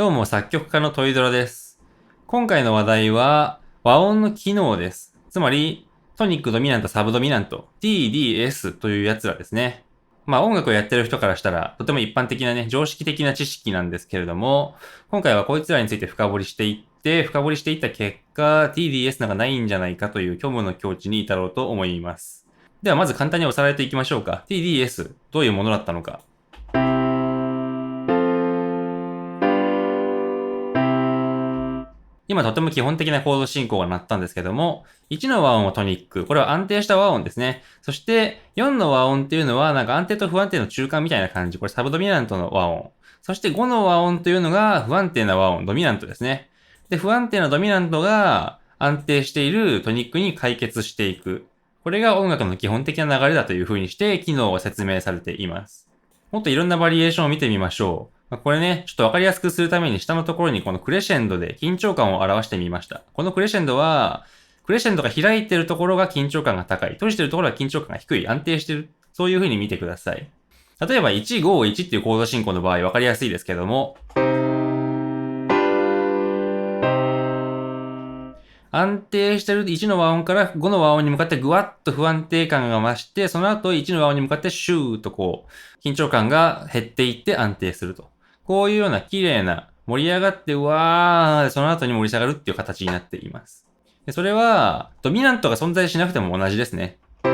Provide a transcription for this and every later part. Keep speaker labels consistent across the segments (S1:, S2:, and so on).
S1: どうも作曲家のトイドラです。今回の話題は和音の機能です。つまりトニック、ドミナント、サブドミナント TDS というやつらですね。音楽をやってる人からしたらとても一般的なね、常識的な知識なんですけれども、今回はこいつらについて深掘りしていった結果 TDS なんかないんじゃないかという虚無の境地に至ろうと思います。ではまず簡単におさらいといきましょうか。TDS どういうものだったのか。今とても基本的なコード進行が鳴ったんですけども、1の和音はトニック。これは安定した和音ですね。そして、4の和音っていうのは、なんか安定と不安定の中間みたいな感じ。これサブドミナントの和音。そして5の和音というのが不安定な和音、ドミナントですね。で、不安定なドミナントが安定しているトニックに解決していく。これが音楽の基本的な流れだという風にして機能を説明されています。もっといろんなバリエーションを見てみましょう。これね、ちょっとわかりやすくするために下のところにこのクレシェンドで緊張感を表してみました。このクレシェンドは、クレシェンドが開いてるところが緊張感が高い。閉じてるところが緊張感が低い。安定してる。そういう風に見てください。例えば151っていうコード進行の場合わかりやすいですけども、安定してる1の和音から5の和音に向かってぐわっと不安定感が増して、その後1の和音に向かってシューと緊張感が減っていって安定すると。こういうような綺麗な、盛り上がってうわー、その後に盛り下がるっていう形になっています。でそれは、ドミナントが存在しなくても同じですね。こ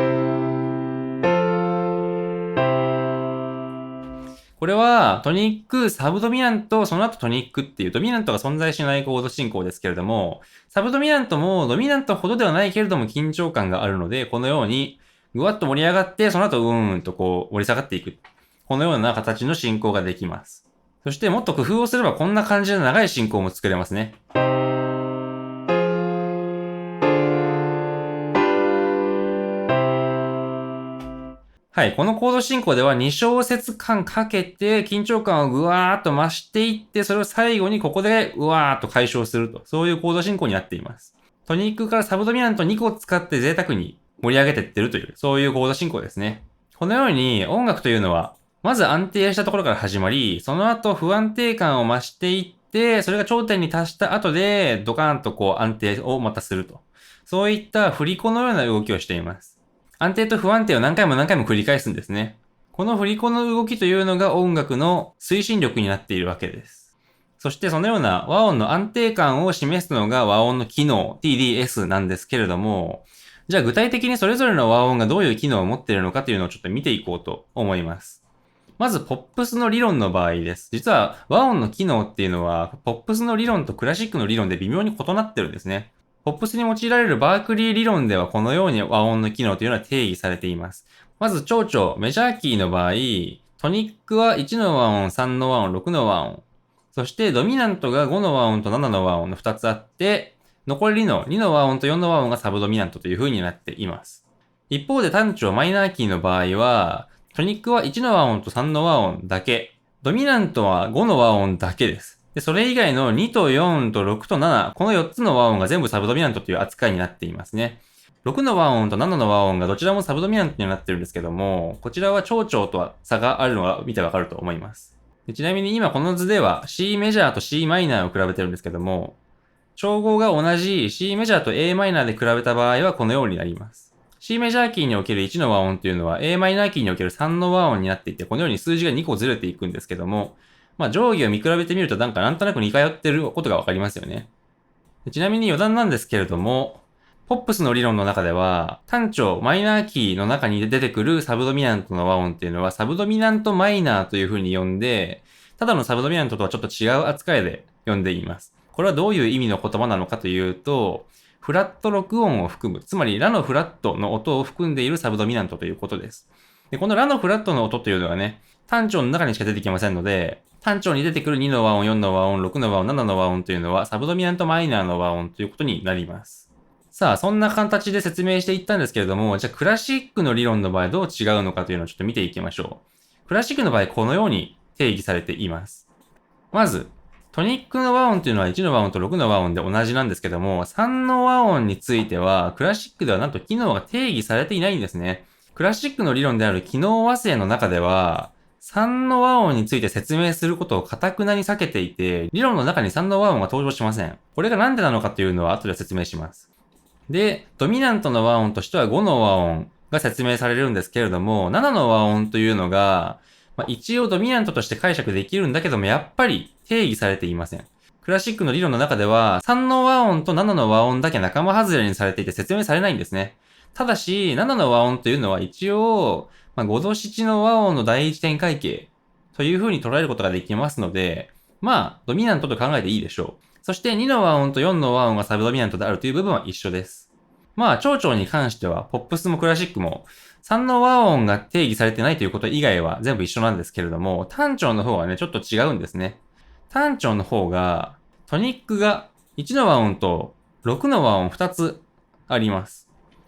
S1: れは、トニック、サブドミナント、その後トニックっていうドミナントが存在しないコード進行ですけれども、サブドミナントもドミナントほどではないけれども緊張感があるので、このように、ぐわっと盛り上がって、その後盛り下がっていく。このような形の進行ができます。そしてもっと工夫をすればこんな感じの長い進行も作れますね。はい。このコード進行では2小節間かけて緊張感をぐわーっと増していって、それを最後にここでうわーっと解消すると。そういうコード進行になっています。トニックからサブドミナント2個使って贅沢に盛り上げていってるという、そういうコード進行ですね。このように音楽というのは、まず安定したところから始まり、その後不安定感を増していって、それが頂点に達した後で、ドカーンと安定をまたすると。そういった振り子のような動きをしています。安定と不安定を何回も何回も繰り返すんですね。この振り子の動きというのが音楽の推進力になっているわけです。そしてそのような和音の安定感を示すのが和音の機能 TDS なんですけれども、じゃあ具体的にそれぞれの和音がどういう機能を持っているのかというのをちょっと見ていこうと思います。まず、ポップスの理論の場合です。実は、和音の機能っていうのは、ポップスの理論とクラシックの理論で微妙に異なってるんですね。ポップスに用いられるバークリー理論ではこのように和音の機能というのは定義されています。まず、長調、メジャーキーの場合、トニックは1の和音、3の和音、6の和音。そして、ドミナントが5の和音と7の和音の2つあって、残りの2の和音と4の和音がサブドミナントという風になっています。一方で単調、マイナーキーの場合は、トニックは1の和音と3の和音だけ。ドミナントは5の和音だけです。で、それ以外の2と4と6と7、この4つの和音が全部サブドミナントという扱いになっていますね。6の和音と7の和音がどちらもサブドミナントになってるんですけども、こちらは長調とは差があるのが見てわかると思います。ちなみに今この図では C メジャーと C マイナーを比べてるんですけども、調合が同じ C メジャーと A マイナーで比べた場合はこのようになります。C メジャーキーにおける1の和音というのは A マイナーキーにおける3の和音になっていて、このように数字が2個ずれていくんですけども、定規を見比べてみるとなんとなく似通ってることがわかりますよね。ちなみに余談なんですけれども、ポップスの理論の中では、単調、マイナーキーの中に出てくるサブドミナントの和音っていうのは、サブドミナントマイナーという風に呼んで、ただのサブドミナントとはちょっと違う扱いで呼んでいます。これはどういう意味の言葉なのかというと、フラット録音を含む、つまりラのフラットの音を含んでいるサブドミナントということです。で、このラのフラットの音というのはね、単調の中にしか出てきませんので、単調に出てくる2の和音、4の和音、6の和音、7の和音というのはサブドミナントマイナーの和音ということになります。さあ、そんな形で説明していったんですけれども、じゃあクラシックの理論の場合どう違うのかというのをちょっと見ていきましょう。クラシックの場合このように定義されています。まず、トニックの和音というのは1の和音と6の和音で同じなんですけども、3の和音については、クラシックではなんと機能が定義されていないんですね。クラシックの理論である機能和声の中では、3の和音について説明することを堅くなに避けていて、理論の中に3の和音が登場しません。これがなんでなのかというのは後で説明します。で、ドミナントの和音としては5の和音が説明されるんですけれども、7の和音というのが、一応ドミナントとして解釈できるんだけども、やっぱり定義されていません。クラシックの理論の中では、3の和音と7の和音だけ仲間外れにされていて説明されないんですね。ただし、7の和音というのは一応、5度7の和音の第一点階形という風に捉えることができますので、ドミナントと考えていいでしょう。そして2の和音と4の和音がサブドミナントであるという部分は一緒です。長調に関しては、ポップスもクラシックも、3の和音が定義されてないということ以外は全部一緒なんですけれども、単調の方はね、ちょっと違うんですね。単調の方が、トニックが1の和音と6の和音2つあります。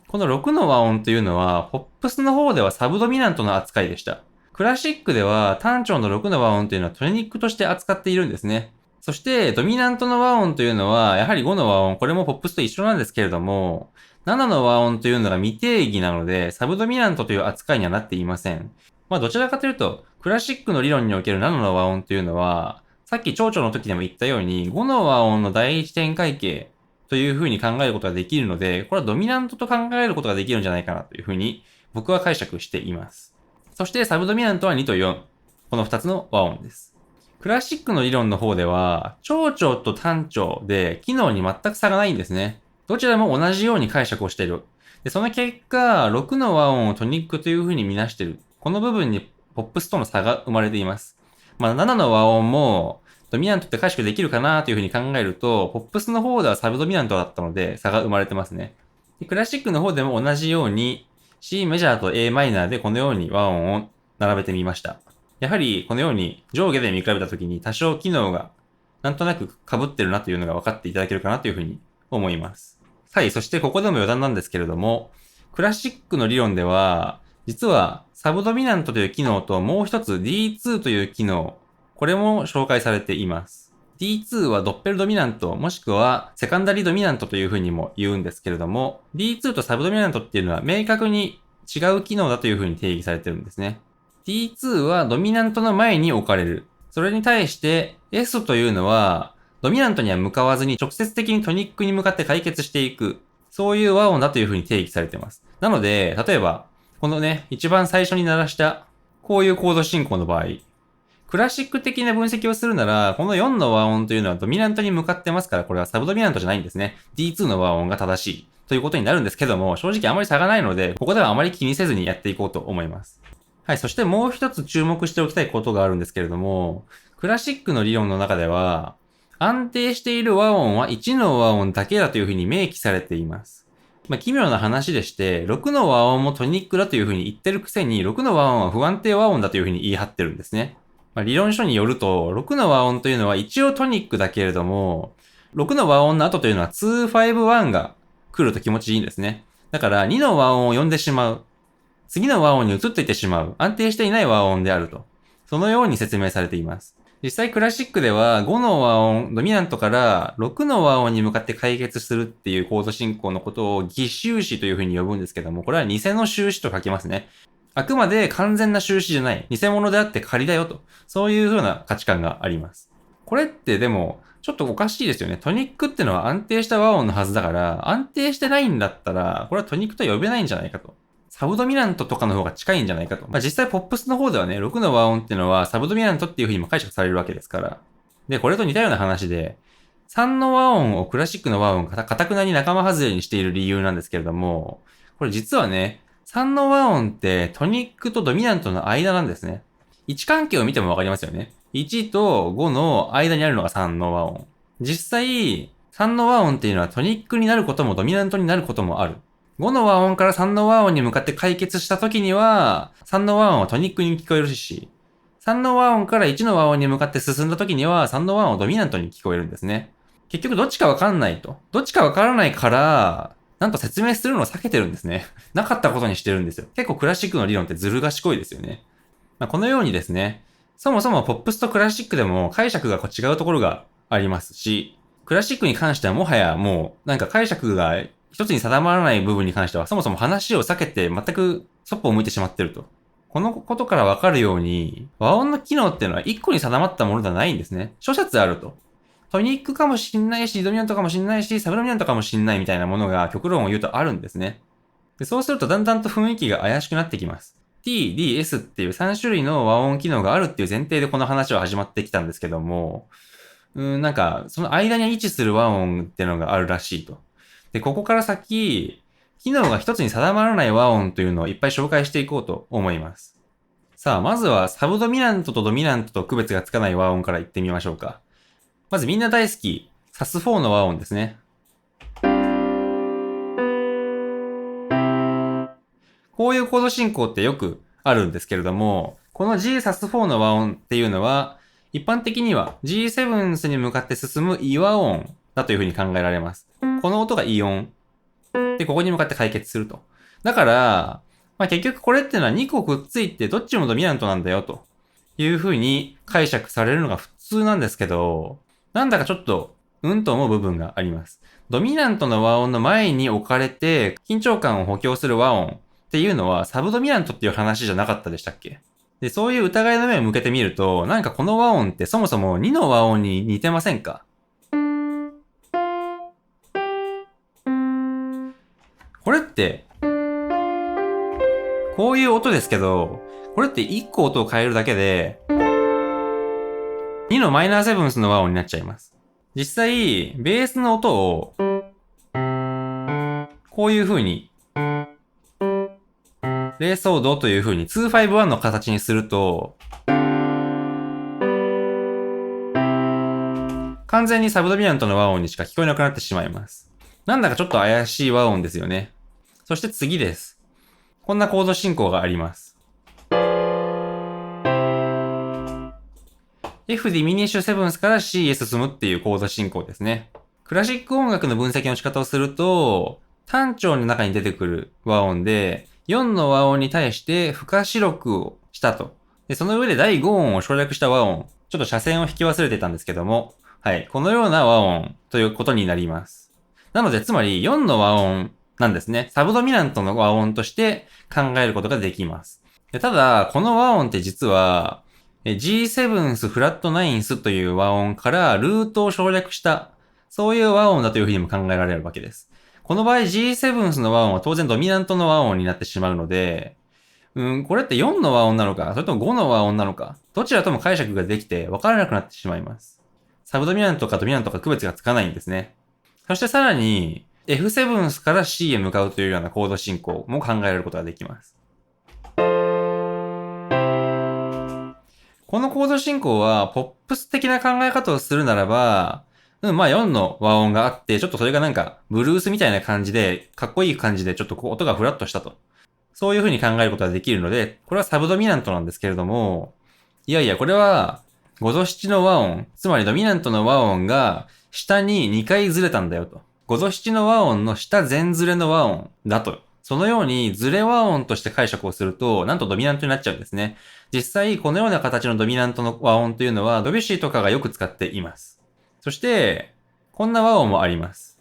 S1: この6の和音というのは、ポップスの方ではサブドミナントの扱いでした。クラシックでは単調の6の和音というのはトニックとして扱っているんですね。そして、ドミナントの和音というのは、やはり5の和音、これもポップスと一緒なんですけれども、7の和音というのが未定義なので、サブドミナントという扱いにはなっていません。どちらかというと、クラシックの理論における7の和音というのは、さっき長調の時でも言ったように、5の和音の第一点階形という風に考えることができるので、これはドミナントと考えることができるんじゃないかなという風に僕は解釈しています。そしてサブドミナントは2と4。この2つの和音です。クラシックの理論の方では、長調と単調で機能に全く差がないんですね。どちらも同じように解釈をしている。で、その結果、6の和音をトニックという風に見なしている。この部分にポップスとの差が生まれています。7の和音もドミナントって解釈できるかなという風に考えると、ポップスの方ではサブドミナントだったので差が生まれてますね。でクラシックの方でも同じように C メジャーと A マイナーでこのように和音を並べてみました。やはりこのように上下で見比べたときに多少機能がなんとなく被ってるなというのが分かっていただけるかなというふうに思います。はい、そしてここでも余談なんですけれども、クラシックの理論では、実はサブドミナントという機能ともう一つ D2 という機能、これも紹介されています。D2 はドッペルドミナント、もしくはセカンダリドミナントというふうにも言うんですけれども、D2 とサブドミナントっていうのは明確に違う機能だというふうに定義されてるんですね。D2 はドミナントの前に置かれる。それに対して S というのはドミナントには向かわずに直接的にトニックに向かって解決していく。そういう和音だというふうに定義されています。なので、例えば、このね、一番最初に鳴らしたこういうコード進行の場合、クラシック的な分析をするなら、この4の和音というのはドミナントに向かってますから、これはサブドミナントじゃないんですね。D2 の和音が正しいということになるんですけども、正直あまり差がないので、ここではあまり気にせずにやっていこうと思います。はい、そしてもう一つ注目しておきたいことがあるんですけれども、クラシックの理論の中では、安定している和音は1の和音だけだというふうに明記されています。奇妙な話でして、6の和音もトニックだというふうに言ってるくせに、6の和音は不安定和音だというふうに言い張ってるんですね。理論書によると、6の和音というのは一応トニックだけれども、6の和音の後というのは251が来ると気持ちいいんですね。だから2の和音を呼んでしまう。次の和音に移っていってしまう。安定していない和音であると。そのように説明されています。実際クラシックでは5の和音、ドミナントから6の和音に向かって解決するっていうコード進行のことを偽終止というふうに呼ぶんですけども、これは偽の終止と書きますね。あくまで完全な終止じゃない。偽物であって仮だよと。そういう風な価値観があります。これってでも、ちょっとおかしいですよね。トニックってのは安定した和音のはずだから、安定してないんだったら、これはトニックと呼べないんじゃないかと。サブドミナントとかの方が近いんじゃないかと。実際ポップスの方ではね、6の和音っていうのはサブドミナントっていう風にも解釈されるわけですから。で、これと似たような話で、3の和音をクラシックの和音が堅くなに仲間外れにしている理由なんですけれども、これ実はね、3の和音ってトニックとドミナントの間なんですね。位置関係を見てもわかりますよね。1と5の間にあるのが3の和音。実際、3の和音っていうのはトニックになることもドミナントになることもある。5の和音から3の和音に向かって解決した時には、3の和音はトニックに聞こえるし、3の和音から1の和音に向かって進んだ時には3の和音はドミナントに聞こえるんですね。結局どっちかわかんないと。どっちかわからないから、なんと説明するのを避けてるんですね。なかったことにしてるんですよ。結構クラシックの理論ってずる賢いですよね。このようにですね、そもそもポップスとクラシックでも解釈が違うところがありますし、クラシックに関してはもはやもうなんか解釈が一つに定まらない部分に関してはそもそも話を避けて全くそっぽを向いてしまってるとこのことからわかるように、和音の機能っていうのは1個に定まったものではないんですね。諸説あると。トニックかもしんないし、ドミナントかもしんないし、サブドミナントかもしんないみたいなものが極論を言うとあるんですね。で、そうするとだんだんと雰囲気が怪しくなってきます。T、D、S っていう3種類の和音機能があるっていう前提でこの話は始まってきたんですけども、なんか、その間に位置する和音っていうのがあるらしいと。で、ここから先、機能が一つに定まらない和音というのをいっぱい紹介していこうと思います。さあ、まずはサブドミナントとドミナントと区別がつかない和音から言ってみましょうか。まずみんな大好き、サス4の和音ですね。こういうコード進行ってよくあるんですけれども、この G サス4の和音っていうのは、一般的には G7 に向かって進むイ和音だというふうに考えられます。この音がイ音。で、ここに向かって解決すると。だから、結局これっていうのは2個くっついてどっちもドミナントなんだよというふうに解釈されるのが普通なんですけど、なんだかちょっと、と思う部分があります。ドミナントの和音の前に置かれて緊張感を補強する和音っていうのはサブドミナントっていう話じゃなかったでしたっけ？で、そういう疑いの目を向けてみると、なんかこの和音ってそもそも2の和音に似てませんか？これって、こういう音ですけど、これって1個音を変えるだけで、2のマイナーセブンスの和音になっちゃいます。実際、ベースの音を、こういう風に、レーソードという風に251の形にすると、完全にサブドミナントの和音にしか聞こえなくなってしまいます。なんだかちょっと怪しい和音ですよね。そして次です。こんなコード進行があります。F ディミニッシュセブンスから C へ進むっていうコード進行ですね。クラシック音楽の分析の仕方をすると、単調の中に出てくる和音で、4の和音に対して負荷四録をしたと。で、その上で第5音を省略した和音。ちょっと斜線を引き忘れてたんですけども、はい。このような和音ということになります。なので、つまり4の和音なんですね。サブドミナントの和音として考えることができます。でただ、この和音って実は、G7 スフラットナインスという和音からルートを省略した、そういう和音だというふうにも考えられるわけです。この場合 G7 スの和音は当然ドミナントの和音になってしまうので、これって4の和音なのか、それとも5の和音なのか、どちらとも解釈ができて分からなくなってしまいます。サブドミナントかドミナントか区別がつかないんですね。そしてさらに、F7 スから C へ向かうというようなコード進行も考えられることができます。このコード進行は、ポップス的な考え方をするならば、4の和音があって、ちょっとそれがなんか、ブルースみたいな感じで、かっこいい感じで、ちょっとこう音がフラットしたと。そういう風に考えることができるので、これはサブドミナントなんですけれども、いやいや、これは、5度7の和音、つまりドミナントの和音が、下に2回ずれたんだよと。5度7の和音の下全ずれの和音だと。そのようにズレ和音として解釈をすると、なんとドミナントになっちゃうんですね。実際、このような形のドミナントの和音というのは、ドビュッシーとかがよく使っています。そして、こんな和音もあります。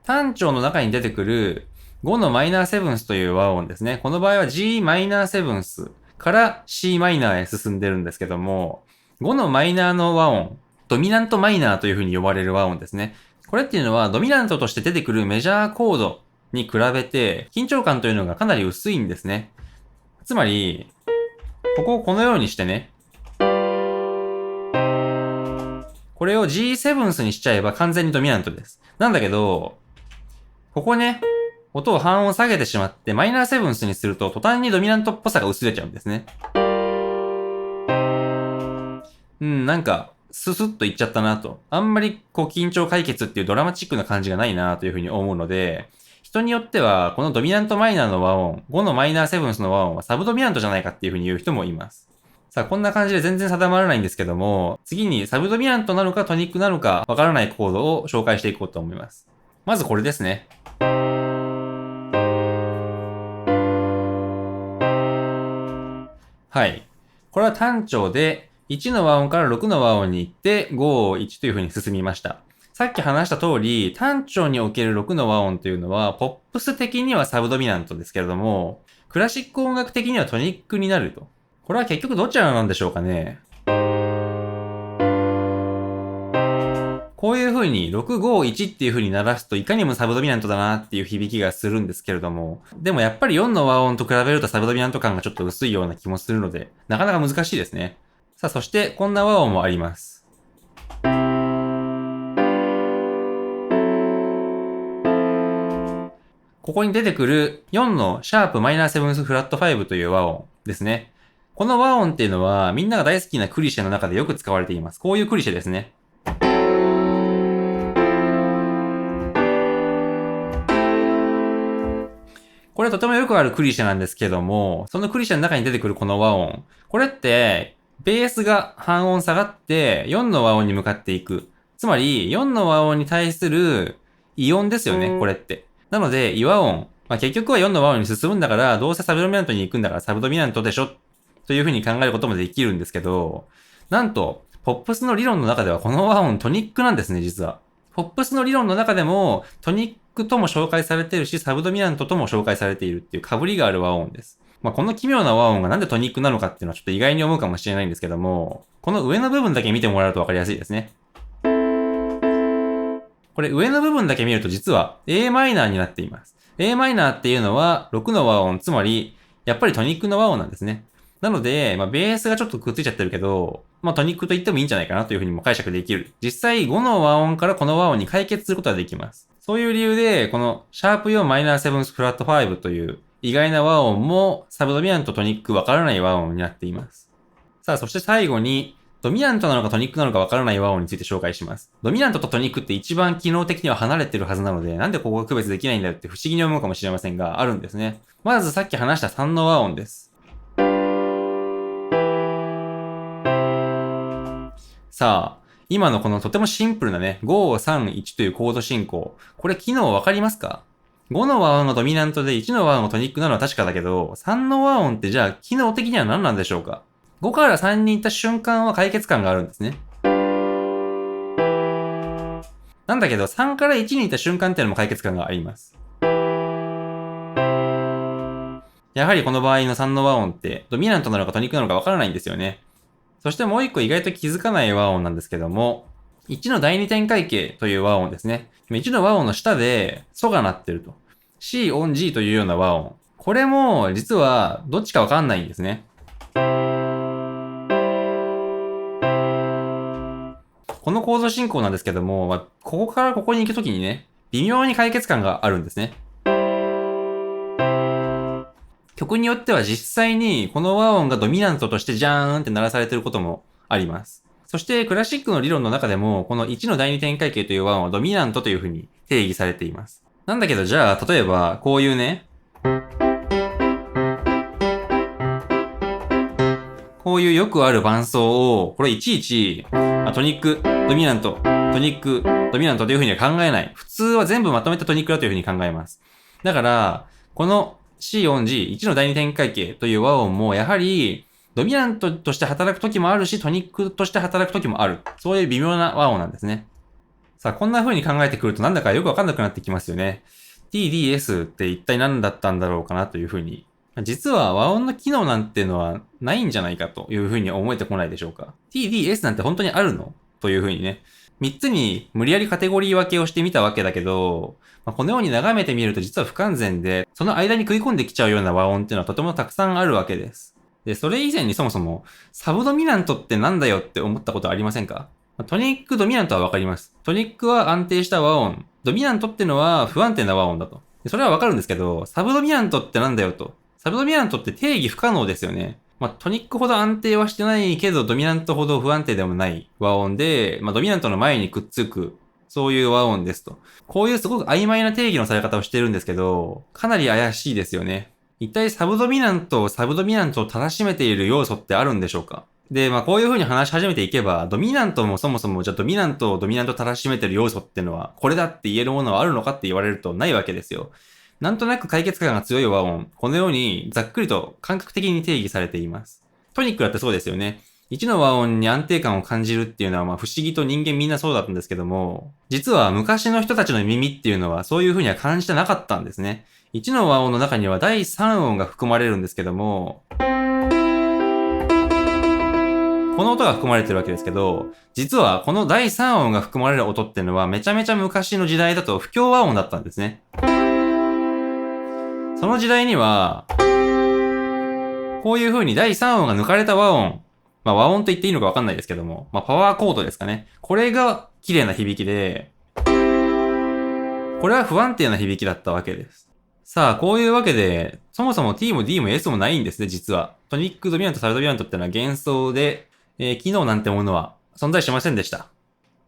S1: 単調の中に出てくる5のマイナーセブンスという和音ですね。この場合は G マイナーセブンスから C マイナーへ進んでるんですけども、5のマイナーの和音、ドミナントマイナーという風に呼ばれる和音ですね。これっていうのはドミナントとして出てくるメジャーコードに比べて緊張感というのがかなり薄いんですね。つまり、ここをこのようにしてね、これを G7 スにしちゃえば完全にドミナントです。なんだけど、ここね、音を半音下げてしまって、マイナーセブンスにすると途端にドミナントっぽさが薄れちゃうんですね。なんか、ススッといっちゃったなと。あんまりこう緊張解決っていうドラマチックな感じがないなというふうに思うので、人によっては、このドミナントマイナーの和音、5のマイナーセブンスの和音はサブドミナントじゃないかっていうふうに言う人もいます。さあ、こんな感じで全然定まらないんですけども、次にサブドミナントなのかトニックなのかわからないコードを紹介していこうと思います。まずこれですね。はい。これは単調で、1の和音から6の和音に行って、5、1という風に進みました。さっき話した通り、単調における6の和音というのは、ポップス的にはサブドミナントですけれども、クラシック音楽的にはトニックになると。これは結局どちらなんでしょうかね。こういう風に651っていう風に鳴らすといかにもサブドミナントだなっていう響きがするんですけれども、でもやっぱり4の和音と比べるとサブドミナント感がちょっと薄いような気もするので、なかなか難しいですね。さあ、そしてこんな和音もあります。ここに出てくる4のシャープマイナーセブンスフラット5という和音ですね。この和音っていうのはみんなが大好きなクリシェの中でよく使われています。こういうクリシェですね。これはとてもよくあるクリシェなんですけども、そのクリシェの中に出てくるこの和音。これって、ベースが半音下がって4の和音に向かっていく。つまり、4の和音に対する異音ですよね、これって。なので、異和音。結局は4の和音に進むんだから、どうせサブドミナントに行くんだからサブドミナントでしょという風に考えることもできるんですけど、なんと、ポップスの理論の中ではこの和音トニックなんですね、実は。ポップスの理論の中でも、トニックとも紹介されているし、サブドミナントとも紹介されているっていう被りがある和音です。この奇妙な和音がなんでトニックなのかっていうのはちょっと意外に思うかもしれないんですけども、この上の部分だけ見てもらうとわかりやすいですね。これ上の部分だけ見ると実は a マイナーになっています。a マイナーっていうのは6の和音、つまりやっぱりトニックの和音なんですね。なので、ベースがちょっとくっついちゃってるけど、トニックと言ってもいいんじゃないかなというふうにも解釈できる。実際5の和音からこの和音に解決することができます。そういう理由で、このシャープ4マイナーセブンスフラット5という意外な和音もサブドミナントトニックわからない和音になっています。さあ、そして最後に、ドミナントなのかトニックなのかわからない和音について紹介します。ドミナントとトニックって一番機能的には離れてるはずなので、なんでここが区別できないんだよって不思議に思うかもしれませんが、あるんですね。まずさっき話した3の和音です。さあ、今のこのとてもシンプルなね、5、3、1というコード進行。これ機能わかりますか？ 5 の和音がドミナントで1の和音がトニックなのは確かだけど、3の和音ってじゃあ機能的には何なんでしょうか？ 5 から3に行った瞬間は解決感があるんですね。なんだけど、3から1に行った瞬間っていうのも解決感があります。やはりこの場合の3の和音って、ドミナントなのかトニックなのかわからないんですよね。そしてもう一個意外と気づかない和音なんですけども、1の第二点階形という和音ですね。1の和音の下で、ソが鳴ってると。C on G というような和音。これも、実は、どっちかわかんないんですね。このコード進行なんですけども、ここからここに行くときにね、微妙に解決感があるんですね。曲によっては実際にこの和音がドミナントとしてジャーンって鳴らされていることもあります。そしてクラシックの理論の中でも、この1の第二点階形という和音はドミナントというふうに定義されています。なんだけどじゃあ、例えばこういうね、こういうよくある伴奏を、これいちいち、トニック、ドミナント、トニック、ドミナントというふうには考えない。普通は全部まとめたトニックだというふうに考えます。だから、この C 音 G、1の第二点階形という和音も、やはり、ドミナントとして働く時もあるし、トニックとして働く時もある。そういう微妙な和音なんですね。さあ、こんな風に考えてくるとなんだかよくわかんなくなってきますよね。TDS って一体何だったんだろうかなという風に。実は和音の機能なんていうのはないんじゃないかという風に思えてこないでしょうか。TDS なんて本当にあるのという風にね。3つに無理やりカテゴリー分けをしてみたわけだけど、このように眺めてみると実は不完全で、その間に食い込んできちゃうような和音っていうのはとてもたくさんあるわけです。で、それ以前にそもそも、サブドミナントってなんだよって思ったことありませんか？トニック、ドミナントはわかります。トニックは安定した和音。ドミナントってのは不安定な和音だと。それはわかるんですけど、サブドミナントってなんだよと。サブドミナントって定義不可能ですよね。トニックほど安定はしてないけど、ドミナントほど不安定でもない和音で、ドミナントの前にくっつく、そういう和音ですと。こういうすごく曖昧な定義のされ方をしてるんですけど、かなり怪しいですよね。一体サブドミナントをたらしめている要素ってあるんでしょうか？で、こういう風に話し始めていけば、ドミナントもそもそもじゃあドミナントをたらしめてる要素ってのは、これだって言えるものはあるのかって言われるとないわけですよ。なんとなく解決感が強い和音、このようにざっくりと感覚的に定義されています。トニックだってそうですよね。1の和音に安定感を感じるっていうのは不思議と人間みんなそうだったんですけども、実は昔の人たちの耳っていうのはそういう風には感じてなかったんですね。1の和音の中には第3音が含まれるんですけども、この音が含まれてるわけですけど、実はこの第3音が含まれる音っていうのはめちゃめちゃ昔の時代だと不協和音だったんですね。その時代には、こういう風に第3音が抜かれた和音、和音と言っていいのかわかんないですけども、パワーコードですかね。これが綺麗な響きで、これは不安定な響きだったわけです。さあ、こういうわけで、そもそも T も D も S もないんですね、実は。トニックドミナント、サルドミナントってのは幻想で、機能なんてものは存在しませんでした。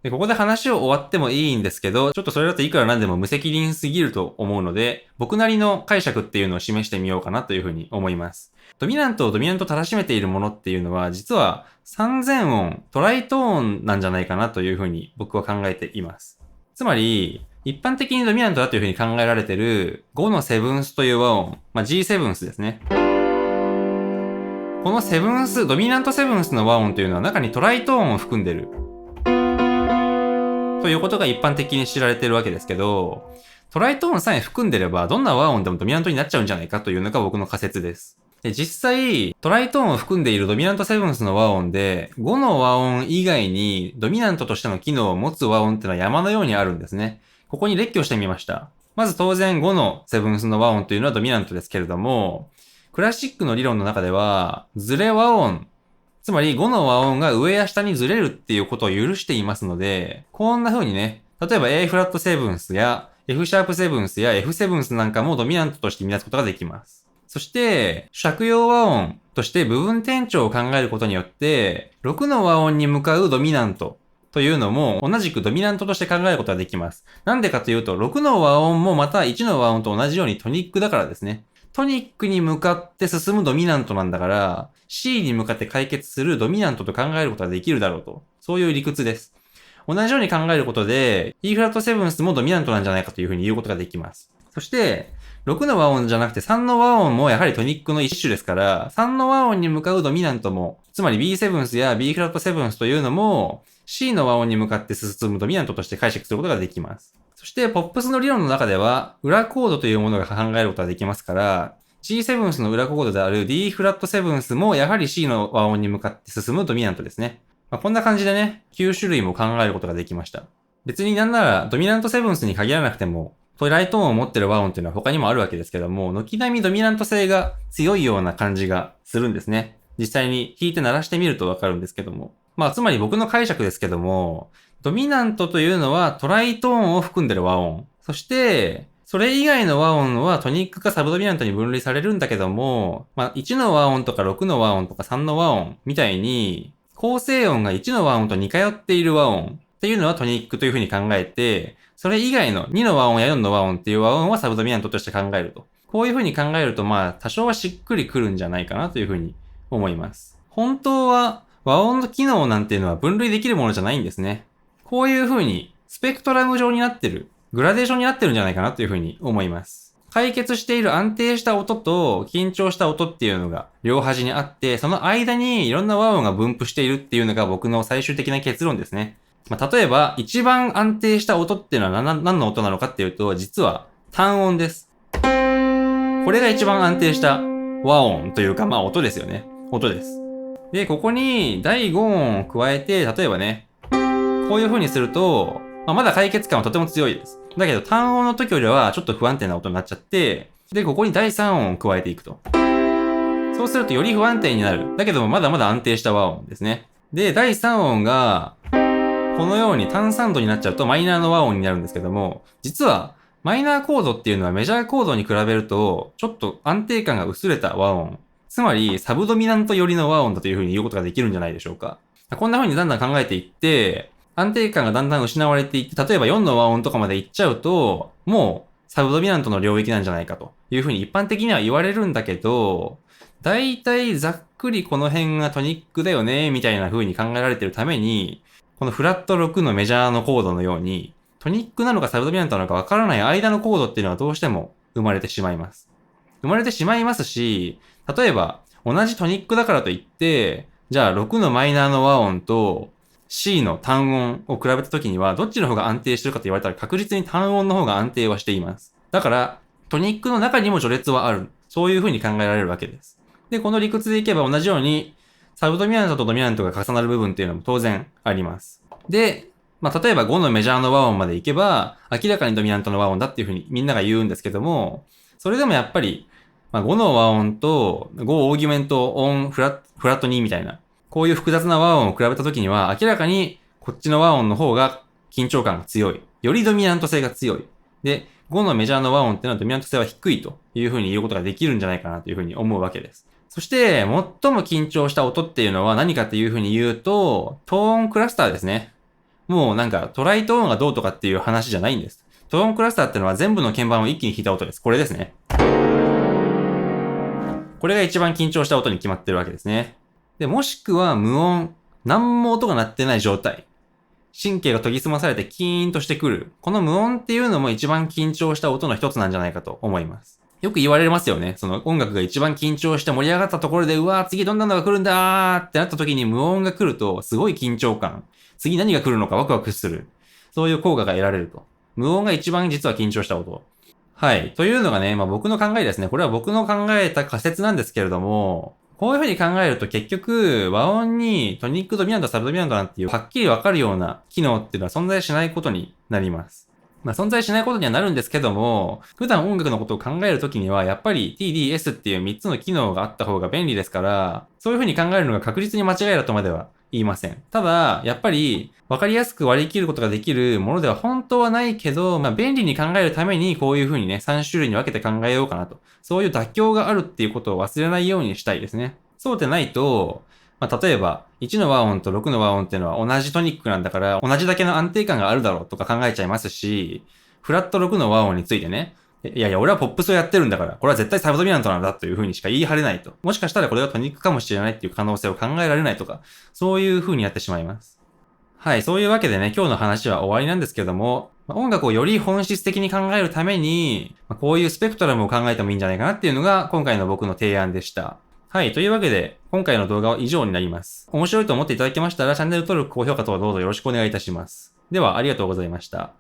S1: で、ここで話を終わってもいいんですけど、ちょっとそれだといくらなんでも無責任すぎると思うので、僕なりの解釈っていうのを示してみようかなというふうに思います。ドミナントをドミナントたらしめているものっていうのは、実は3000音、トライトーンなんじゃないかなというふうに僕は考えています。つまり、一般的にドミナントだというふうに考えられている5のセブンスという和音、G セブンスですね。このセブンス、ドミナントセブンスの和音というのは中にトライトーンを含んでる。ということが一般的に知られているわけですけど、トライトーンさえ含んでればどんな和音でもドミナントになっちゃうんじゃないかというのが僕の仮説です。で、実際、トライトーンを含んでいるドミナントセブンスの和音で、5の和音以外にドミナントとしての機能を持つ和音ってのは山のようにあるんですね。ここに列挙してみました。まず当然5のセブンスの和音というのはドミナントですけれども、クラシックの理論の中では、ズレ和音、つまり5の和音が上や下にずれるっていうことを許していますので、こんな風にね、例えば A フラットセブンスや F シャープセブンスや F セブンスなんかもドミナントとして見出すことができます。そして、借用和音として部分転調を考えることによって、6の和音に向かうドミナントというのも同じくドミナントとして考えることができます。なんでかというと、6の和音もまた1の和音と同じようにトニックだからですね。トニックに向かって進むドミナントなんだから、C に向かって解決するドミナントと考えることができるだろうと。そういう理屈です。同じように考えることで、E フラットセブンスもドミナントなんじゃないかというふうに言うことができます。そして、6の和音じゃなくて3の和音もやはりトニックの一種ですから、3の和音に向かうドミナントも、つまり B セブンスや B フラットセブンスというのも、C の和音に向かって進むドミナントとして解釈することができます。そして、ポップスの理論の中では、裏コードというものが考えることができますから、C セブンスの裏コードである D フラットセブンスもやはり C の和音に向かって進むドミナントですね。こんな感じでね、9種類も考えることができました。別になんならドミナントセブンスに限らなくても、トライトーンを持ってる和音っていうのは他にもあるわけですけども、軒並みドミナント性が強いような感じがするんですね。実際に弾いて鳴らしてみるとわかるんですけども。つまり僕の解釈ですけども、ドミナントというのはトライトーンを含んでる和音。そして、それ以外の和音はトニックかサブドミナントに分類されるんだけども、1の和音とか6の和音とか3の和音みたいに、構成音が1の和音と似通っている和音っていうのはトニックというふうに考えて、それ以外の2の和音や4の和音っていう和音はサブドミナントとして考えると。こういうふうに考えると多少はしっくりくるんじゃないかなというふうに思います。本当は和音の機能なんていうのは分類できるものじゃないんですね。こういうふうにスペクトラム状になってる、グラデーションになってるんじゃないかなというふうに思います。解決している安定した音と緊張した音っていうのが両端にあって、その間にいろんな和音が分布しているっていうのが僕の最終的な結論ですね。例えば、一番安定した音っていうのは何の音なのかっていうと、実は単音です。これが一番安定した和音というか、音ですよね。音です。で、ここに第5音を加えて、例えばね、こういう風にすると、まだ解決感はとても強いです。だけど単音の時よりはちょっと不安定な音になっちゃって、で、ここに第3音を加えていくと。そうするとより不安定になる。だけどもまだまだ安定した和音ですね。で、第3音が、このように単3度になっちゃうとマイナーの和音になるんですけども、実はマイナーコードっていうのはメジャーコードに比べると、ちょっと安定感が薄れた和音。つまり、サブドミナント寄りの和音だという風に言うことができるんじゃないでしょうか。こんな風にだんだん考えていって、安定感がだんだん失われていって、例えば4の和音とかまで行っちゃうと、もうサブドミナントの領域なんじゃないかという風に一般的には言われるんだけど、だいたいざっくりこの辺がトニックだよね、みたいな風に考えられているために、このフラット6のメジャーのコードのように、トニックなのかサブドミナントなのかわからない間のコードっていうのはどうしても生まれてしまいます。生まれてしまいますし、例えば同じトニックだからといって、じゃあ6のマイナーの和音と C の単音を比べたときには、どっちの方が安定してるかと言われたら確実に単音の方が安定はしています。だから、トニックの中にも序列はある。そういう風に考えられるわけです。で、この理屈でいけば同じように、サブドミナントとドミナントが重なる部分っていうのも当然あります。で、例えば5のメジャーの和音までいけば、明らかにドミナントの和音だっていう風にみんなが言うんですけども、それでもやっぱり、5の和音と5オーギュメントオンフラット2みたいな、こういう複雑な和音を比べたときには、明らかにこっちの和音の方が緊張感が強い。よりドミナント性が強い。で、5のメジャーの和音っていうのはドミナント性は低いという風に言うことができるんじゃないかなという風に思うわけです。そして、最も緊張した音っていうのは何かっていう風に言うと、トーンクラスターですね。もうなんかトライトーンがどうとかっていう話じゃないんです。トーンクラスターっていうのは全部の鍵盤を一気に弾いた音です。これですね。これが一番緊張した音に決まってるわけですね。で、もしくは無音、何も音が鳴ってない状態。神経が研ぎ澄まされてキーンとしてくる。この無音っていうのも一番緊張した音の一つなんじゃないかと思います。よく言われますよね。その音楽が一番緊張して盛り上がったところで、うわー次どんなのが来るんだーってなった時に無音が来ると、すごい緊張感。次何が来るのかワクワクする。そういう効果が得られると。無音が一番実は緊張した音。はい。というのがね、僕の考えですね。これは僕の考えた仮説なんですけれども、こういう風に考えると結局、和音にトニックドミナント、サブドミナントなんていう、はっきりわかるような機能っていうのは存在しないことになります。存在しないことにはなるんですけども、普段音楽のことを考えるときには、やっぱり TDS っていう3つの機能があった方が便利ですから、そういう風に考えるのが確実に間違いだとまでは言いません。ただ、やっぱり、わかりやすく割り切ることができるものでは本当はないけど、便利に考えるためにこういう風にね、3種類に分けて考えようかなと。そういう妥協があるっていうことを忘れないようにしたいですね。そうでないと、例えば、1の和音と6の和音っていうのは同じトニックなんだから、同じだけの安定感があるだろうとか考えちゃいますし、フラット6の和音についてね、いやいや、俺はポップスをやってるんだから、これは絶対サブドミナントなんだという風にしか言い張れないと。もしかしたらこれがトニックかもしれないっていう可能性を考えられないとか、そういう風になってしまいます。はい、そういうわけでね、今日の話は終わりなんですけども、音楽をより本質的に考えるために、こういうスペクトラムを考えてもいいんじゃないかなっていうのが今回の僕の提案でした。はい、というわけで、今回の動画は以上になります。面白いと思っていただけましたら、チャンネル登録、高評価等どうぞよろしくお願いいたします。では、ありがとうございました。